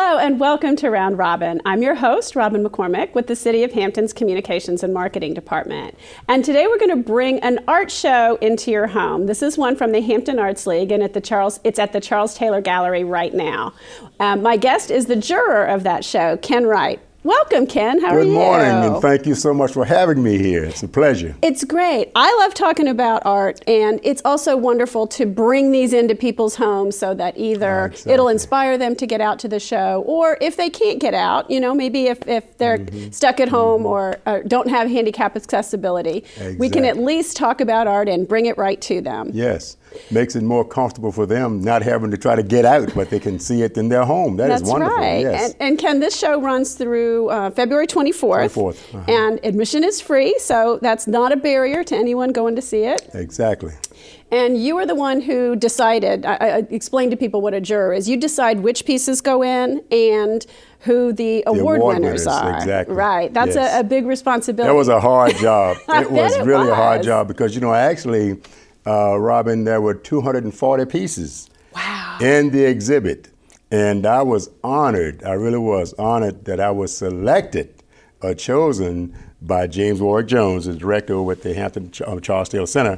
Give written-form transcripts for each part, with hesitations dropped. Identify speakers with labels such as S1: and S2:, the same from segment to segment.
S1: Hello and welcome to Round Robin. I'm your host, Robin McCormick, with the City of Hampton's Communications and Marketing Department. And today we're going to bring an art show into your home. This is one from the Hampton Arts League, and it's at the Charles Taylor Gallery right now. My guest is the juror of that show, Ken Wright. Welcome, Ken. How are you?
S2: Good morning, and thank you so much for having me here. It's a pleasure.
S1: It's great. I love talking about art, and it's also wonderful to bring these into people's homes so that either it'll inspire them to get out to the show, or if they can't get out, you know, maybe if they're stuck at home or don't have handicap accessibility, we can at least talk about art and bring it right to them.
S2: Yes. Makes it more comfortable for them, not having to try to get out, but they can see it in their home. That's wonderful.
S1: Right.
S2: Yes.
S1: And Ken, this show runs through February 24th. And admission is free, so that's not a barrier to anyone going to see it.
S2: Exactly.
S1: And you are the one who decided, I explained to people what a juror is. You decide which pieces go in and who the award winners are.
S2: Exactly.
S1: Right. That's a big responsibility.
S2: That was a hard job. It was really a hard job because, you know, actually, Robin, there were 240 pieces in the exhibit. And I was honored, I really was honored that I was selected or chosen by James Warwick Jones, the director over at the Hampton Charles Taylor Center,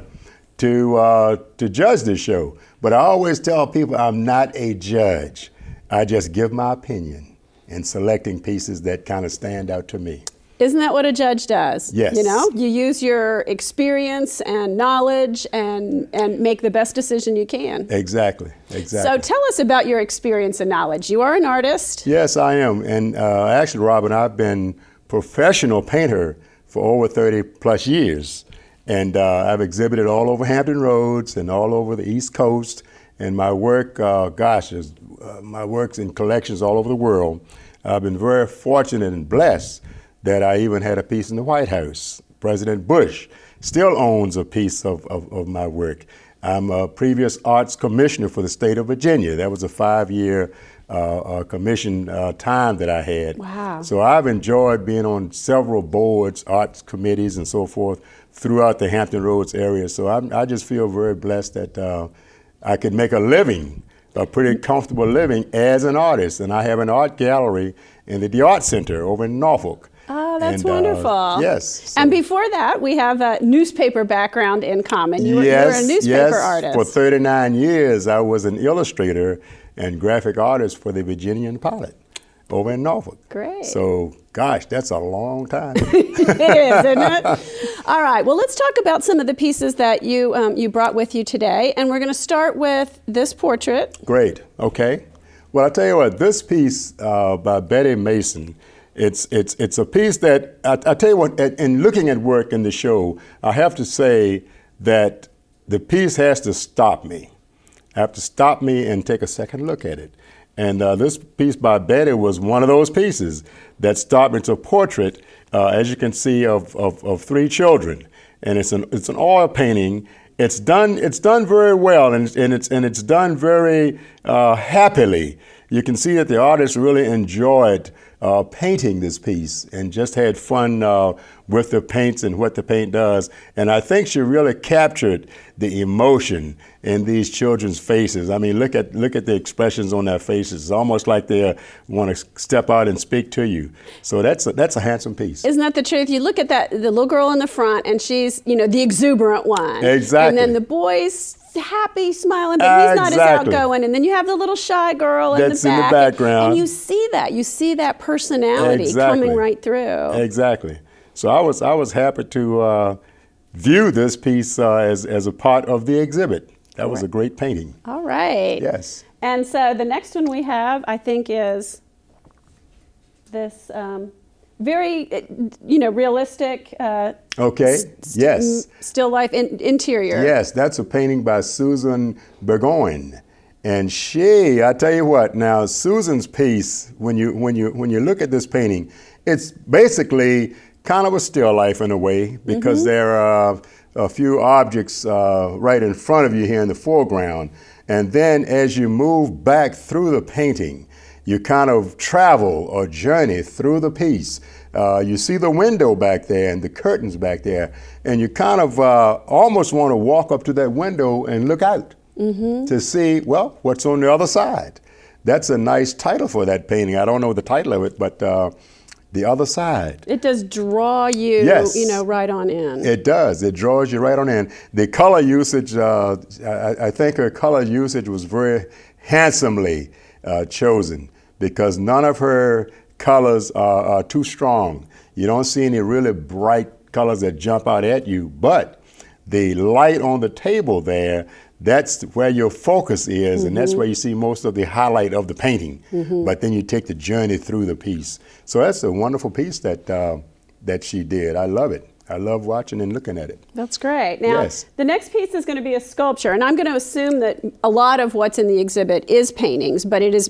S2: to judge this show. But I always tell people I'm not a judge. I just give my opinion in selecting pieces that kind of stand out to me.
S1: Isn't that what a judge does?
S2: Yes.
S1: You know, you use your experience and knowledge and make the best decision you can.
S2: Exactly, exactly.
S1: So tell us about your experience and knowledge. You are an artist.
S2: Yes, I am. And actually, Robin, I've been professional painter for over 30 plus years. And I've exhibited all over Hampton Roads and all over the East Coast. And my work, my work's in collections all over the world. I've been very fortunate and blessed that I even had a piece in the White House. President Bush still owns a piece of my work. I'm a previous arts commissioner for the state of Virginia. That was a 5-year commission time that I had.
S1: Wow.
S2: So I've enjoyed being on several boards, arts committees and so forth throughout the Hampton Roads area. So I just feel very blessed that I could make a living, a pretty comfortable living as an artist. And I have an art gallery in the Art Center over in Norfolk.
S1: Oh, that's wonderful.
S2: Yes.
S1: So. And before that, we have a newspaper background in common. You were a newspaper artist.
S2: For 39 years, I was an illustrator and graphic artist for the Virginian Pilot over in Norfolk.
S1: Great.
S2: So, gosh, that's a long time.
S1: It is, isn't it? All right. Well, let's talk about some of the pieces that you brought with you today. And we're going to start with this portrait.
S2: Great. Okay. Well, I'll tell you what, this piece by Betty Mason, it's a piece that, I tell you what, in looking at work in the show, I have to say that the piece has to stop me. I have to stop me and take a second look at it. And this piece by Betty was one of those pieces that stopped me. It's a portrait, as you can see, of 3 children. And it's an oil painting. It's done very well, and it's done very happily. You can see that the artist really enjoyed painting this piece and just had fun with the paints and what the paint does. And I think she really captured the emotion in these children's faces. I mean, look at the expressions on their faces. It's almost like they want to step out and speak to you. So that's a handsome piece.
S1: Isn't that the truth? You look at the little girl in the front, and she's, you know, the exuberant one.
S2: Exactly.
S1: And then the boy's happy, smiling, but he's not as outgoing. And then you have the little shy girl in the background. And you see that personality coming right through.
S2: Exactly. So I was happy to view this piece as a part of the exhibit. That was a great painting.
S1: All right.
S2: Yes.
S1: And so the next one we have, I think, is this very, realistic. Still life interior.
S2: Yes, that's a painting by Susan Burgoyne, and I tell you what. Now, Susan's piece, when you look at this painting, it's basically kind of a still life in a way because there are a few objects right in front of you here in the foreground, and then as you move back through the painting, you kind of travel or journey through the piece. You see the window back there and the curtains back there, and you kind of almost want to walk up to that window and look out to see, well, what's on the other side. that's a nice title for that painting. I don't know the title of it, but The Other Side.
S1: It does draw you,
S2: Yes.
S1: right on in.
S2: It does. It draws you right on in. The color usage, I think her color usage was very handsomely chosen, because none of her colors are too strong. You don't see any really bright colors that jump out at you, but the light on the table there, that's where your focus is, and that's where you see most of the highlight of the painting. But then you take the journey through the piece. So that's a wonderful piece that she did. I love it. I love watching and looking at it.
S1: That's great. Now,
S2: Yes.
S1: the next piece is going to be a sculpture, and I'm going to assume that a lot of what's in the exhibit is paintings, but it is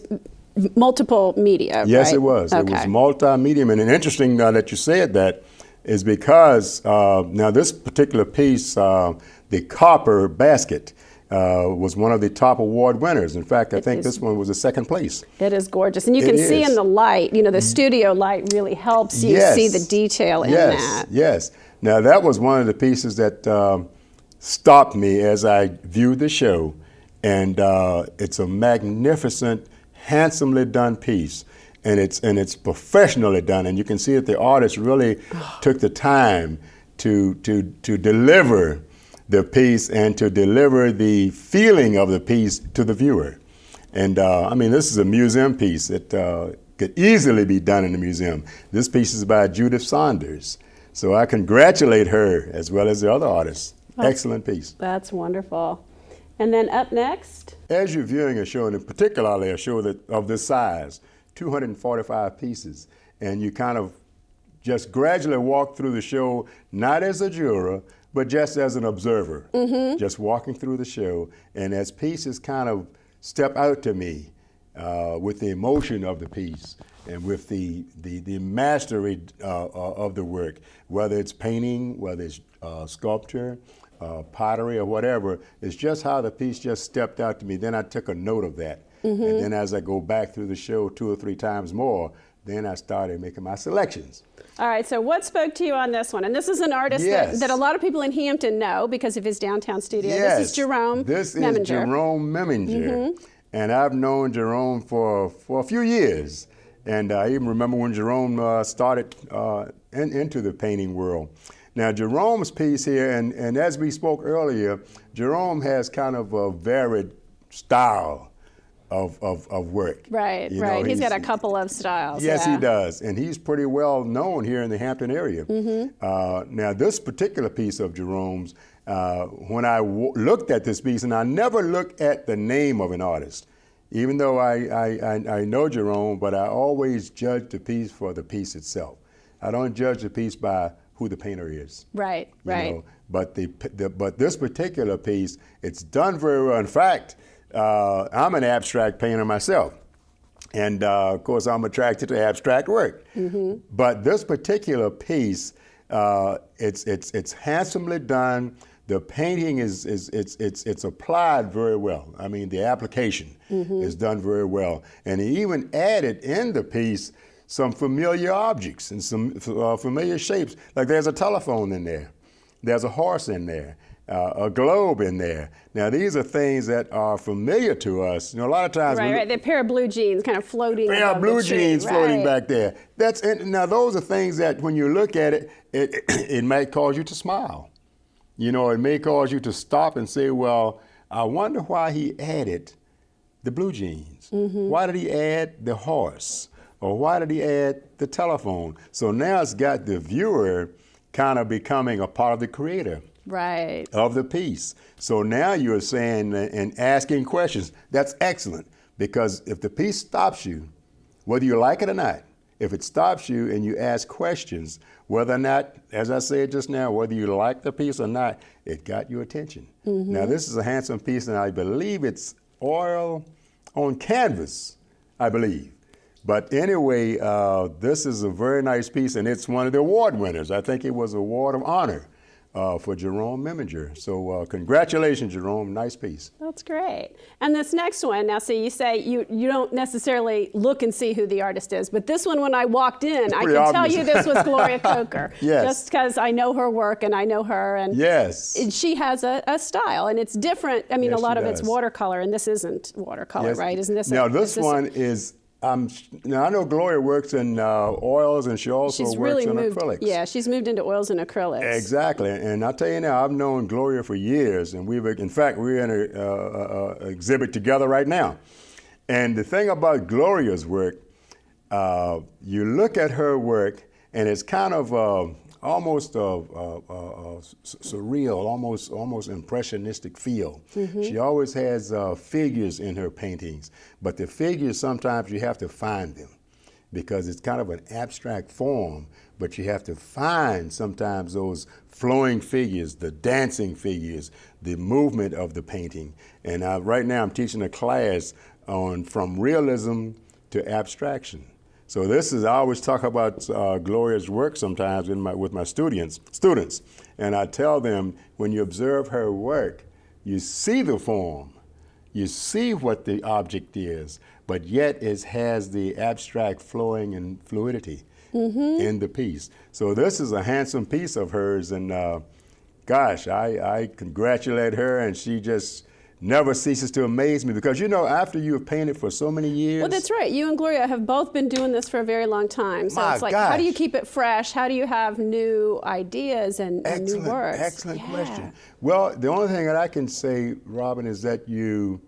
S1: multiple media,
S2: Yes,
S1: right?
S2: it was. It was
S1: Okay.
S2: multimedia. And interesting that you said that is because now this particular piece, the copper basket, was one of the top award winners. In fact, I think this one was the second place.
S1: It is gorgeous. And you can
S2: It
S1: see
S2: is.
S1: in the light, the studio light really helps you
S2: Yes.
S1: see the detail in that.
S2: Yes. Now, that was one of the pieces that stopped me as I viewed the show. And it's a magnificent, handsomely done piece. And it's professionally done. And you can see that the artist really took the time to deliver the piece and to deliver the feeling of the piece to the viewer. And I mean, this is a museum piece. It could easily be done in a museum. This piece is by Judith Saunders. So I congratulate her as well as the other artists. Excellent piece.
S1: That's wonderful. And then up next,
S2: As you're viewing a show, and particularly a show of this size, 245 pieces, and you kind of just gradually walk through the show, not as a juror, but just as an observer, just walking through the show. And as pieces kind of step out to me with the emotion of the piece and with the mastery of the work, whether it's painting, whether it's sculpture, pottery, or whatever, it's just how the piece just stepped out to me. Then I took a note of that. And then as I go back through the show 2 or 3 times more, then I started making my selections.
S1: all right, so what spoke to you on this one? And this is an artist
S2: Yes.
S1: that a lot of people in Hampton know because of his downtown studio.
S2: Yes.
S1: This is Jerome
S2: This is
S1: Memminger.
S2: Jerome Memminger. And I've known Jerome for a few years. And I even remember when Jerome started into the painting world. Now, Jerome's piece here, and as we spoke earlier, Jerome has kind of a varied style of work.
S1: Right,
S2: You
S1: right.
S2: know,
S1: He's got a couple of styles.
S2: Yes,
S1: yeah.
S2: he does, and he's pretty well known here in the Hampton area. Now, this particular piece of Jerome's, when I looked at this piece, and I never look at the name of an artist, even though I know Jerome, but I always judge the piece for the piece itself. I don't judge the piece by who the painter is.
S1: Right,
S2: you
S1: right.
S2: know. But but this particular piece, it's done very well. In fact, I'm an abstract painter myself, and of course I'm attracted to abstract work. But this particular piece, it's handsomely done. The painting it's applied very well. I mean, the application is done very well, and he even added in the piece some familiar objects and some familiar shapes. Like there's a telephone in there, there's a horse in there, a globe in there. Now these are things that are familiar to us. You know, a lot of times.
S1: Right, right. The pair of blue jeans kind of floating.
S2: Yeah,
S1: above
S2: blue
S1: the tree.
S2: jeans floating
S1: Right.
S2: back there. Now those are things that when you look at it, it might cause you to smile. You know, it may cause you to stop and say, well, I wonder why he added the blue jeans. Why did he add the horse? Or why did he add the telephone? So now it's got the viewer kind of becoming a part of the creator
S1: Right.
S2: of the piece. So now you're saying and asking questions. That's excellent, because if the piece stops you, whether you like it or not, if it stops you and you ask questions, whether or not, as I said just now, whether you like the piece or not, it got your attention. Now this is a handsome piece, and I believe it's oil on canvas, I believe. But anyway, this is a very nice piece, and it's one of the award winners. I think it was Award of Honor for Jerome Meminger. So congratulations, Jerome. Nice piece.
S1: That's great. And this next one, now see, you say you don't necessarily look and see who the artist is, but this one, when I walked in, I could tell you this was Gloria Coker.
S2: Yes.
S1: Just because I know her work and I know her. And
S2: yes.
S1: She has a style, and it's different. I mean,
S2: Yes,
S1: a lot
S2: she
S1: of it's
S2: does.
S1: watercolor, and this isn't watercolor,
S2: Yes.
S1: right? Isn't this?
S2: Now, this one is, now I know Gloria works in oils, and she also
S1: She's
S2: works
S1: really
S2: in
S1: moved.
S2: acrylics.
S1: Yeah, she's moved into oils and acrylics.
S2: Exactly, and I'll tell you now, I've known Gloria for years, and we're in an exhibit together right now. And the thing about Gloria's work, you look at her work, and it's kind of almost surreal, almost impressionistic feel. Mm-hmm. She always has figures in her paintings, but the figures, sometimes you have to find them because it's kind of an abstract form, but you have to find sometimes those flowing figures, the dancing figures, the movement of the painting. And right now I'm teaching a class on from realism to abstraction. So this is, I always talk about Gloria's work sometimes with my students, and I tell them, when you observe her work, you see the form, you see what the object is, but yet it has the abstract flowing and fluidity in the piece. So this is a handsome piece of hers, and gosh, I congratulate her, and she just never ceases to amaze me, because after you have painted for so many years.
S1: Well, that's right. You and Gloria have both been doing this for a very long time. So it's like, how do you keep it fresh? How do you have new ideas and new works?
S2: Excellent question. Well, the only thing that I can say, Robin, is that you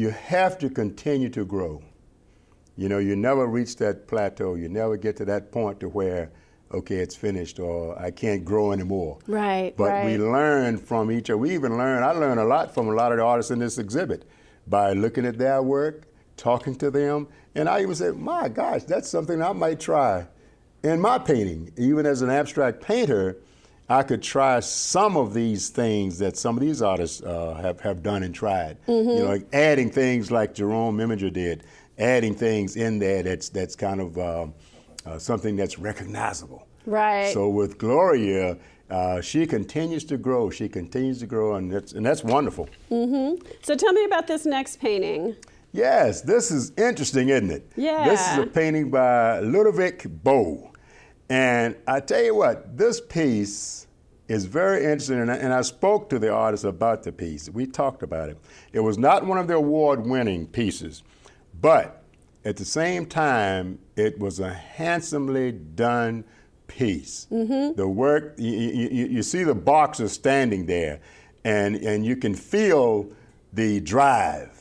S2: have to continue to grow. You never reach that plateau. You never get to that point to where, okay, it's finished, or I can't grow anymore.
S1: Right,
S2: But we learn from each other. I learn a lot from a lot of the artists in this exhibit by looking at their work, talking to them, and I even said, my gosh, that's something I might try in my painting. Even as an abstract painter, I could try some of these things that some of these artists have done and tried. Mm-hmm. Like adding things like Jerome Meminger did, adding things in there that's kind of something that's recognizable.
S1: Right.
S2: So with Gloria, she continues to grow. And that's wonderful.
S1: Mm-hmm. So tell me about this next painting.
S2: Yes, this is interesting, isn't it?
S1: Yeah.
S2: This is a painting by Ludovic Bow. And I tell you what, this piece is very interesting, and I spoke to the artist about the piece. We talked about it. It was not one of the award-winning pieces, but at the same time, it was a handsomely done piece. Mm-hmm. The work, you see the boxer standing there, and you can feel the drive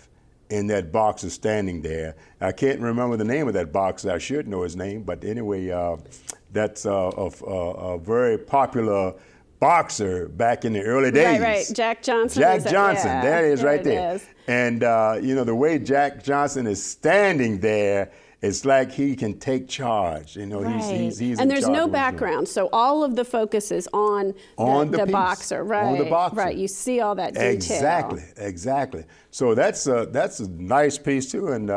S2: in that boxer standing there. I can't remember the name of that boxer. I should know his name, but anyway, that's a very popular boxer back in the early days.
S1: Right. Jack Johnson.
S2: Jack Johnson.
S1: Yeah,
S2: there it is, right there.
S1: Is.
S2: And the way Jack Johnson is standing there, it's like he can take charge.
S1: Right.
S2: He's
S1: and there's no background, so all of the focus is on the boxer. Right.
S2: On the boxer.
S1: Right. You see all that detail.
S2: Exactly. So that's a nice piece too, and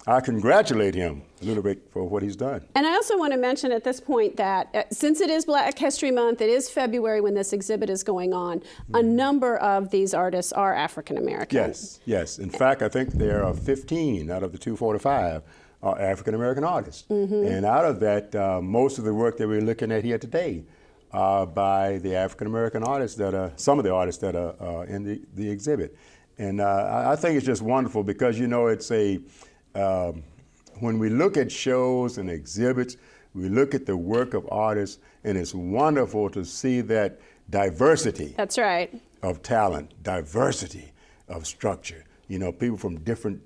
S2: I congratulate him a little bit for what he's done.
S1: And I also want to mention at this point that since it is Black History Month, it is February when this exhibit is going on, a number of these artists are African American.
S2: Yes. In fact, I think there are 15 out of the 245 are African American artists. Mm-hmm. And out of that, most of the work that we're looking at here today are by the African American artists some of the artists that are in the exhibit. And I think it's just wonderful because, it's when we look at shows and exhibits, we look at the work of artists, and it's wonderful to see that diversity.
S1: That's right.
S2: Of talent, diversity of structure. People from different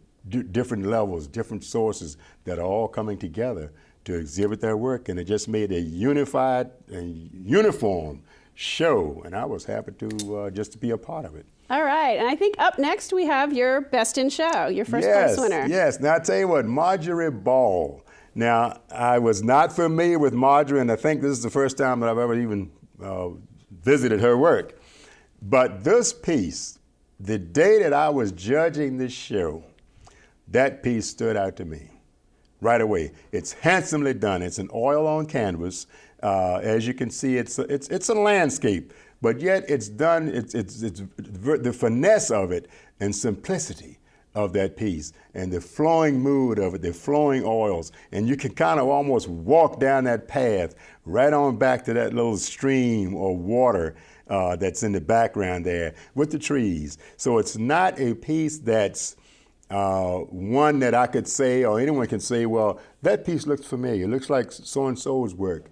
S2: levels, different sources that are all coming together to exhibit their work, and it just made a unified and uniform show, and I was happy to just to be a part of it.
S1: All right, and I think up next we have your Best in Show, your first place winner.
S2: Yes, now I tell you what, Marjorie Ball. Now, I was not familiar with Marjorie, and I think this is the first time that I've ever even visited her work. But this piece, the day that I was judging this show, that piece stood out to me right away. It's handsomely done. It's an oil on canvas. As you can see, it's a landscape, but yet it's done, it's the finesse of it and simplicity of that piece and the flowing mood of it, the flowing oils. And you can kind of almost walk down that path right on back to that little stream or water that's in the background there with the trees. So it's not a piece that's one that I could say, or anyone can say, well, that piece looks familiar. It looks like so-and-so's work.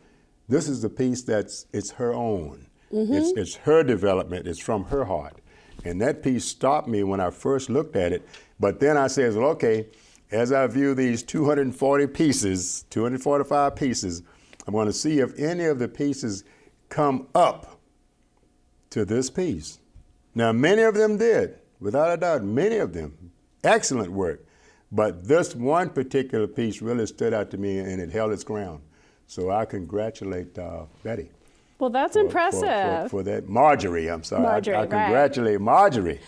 S2: This is the piece it's her own. It's her development. It's from her heart. And that piece stopped me when I first looked at it. But then I said, well, okay, as I view these 240 pieces, 245 pieces, I'm going to see if any of the pieces come up to this piece. Now, many of them did, without a doubt, many of them. Excellent work. But this one particular piece really stood out to me, and it held its ground. So I congratulate Betty.
S1: Well, that's impressive.
S2: For that. Marjorie, I'm sorry.
S1: Marjorie,
S2: I congratulate Marjorie.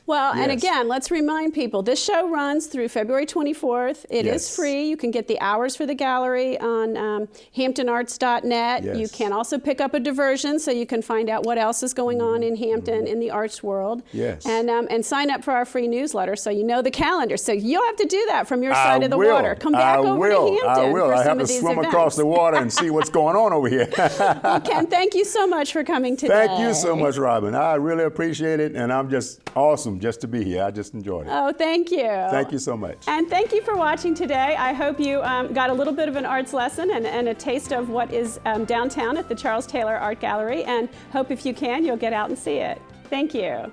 S1: Well,
S2: Yes.
S1: and again, let's remind people, this show runs through February 24th. It is free. You can get the hours for the gallery on HamptonArts.net.
S2: Yes.
S1: You can also pick up a diversion so you can find out what else is going on in Hampton in the arts world.
S2: Yes.
S1: And sign up for our free newsletter so you know the calendar. So you'll have to do that from your side of the water. Come back over to Hampton
S2: I will.
S1: for
S2: I
S1: some
S2: have to
S1: of these
S2: swim
S1: events.
S2: across the water and see what's going on over here.
S1: Well, Ken, thank you so much for coming today.
S2: Thank you so much, Robin. I really appreciate it, and I'm just awesome just to be here. I just enjoyed it.
S1: Oh, thank you.
S2: Thank you so much.
S1: And thank you for watching today. I hope you got a little bit of an arts lesson and a taste of what is downtown at the Charles Taylor Art Gallery, and hope if you can, you'll get out and see it. Thank you.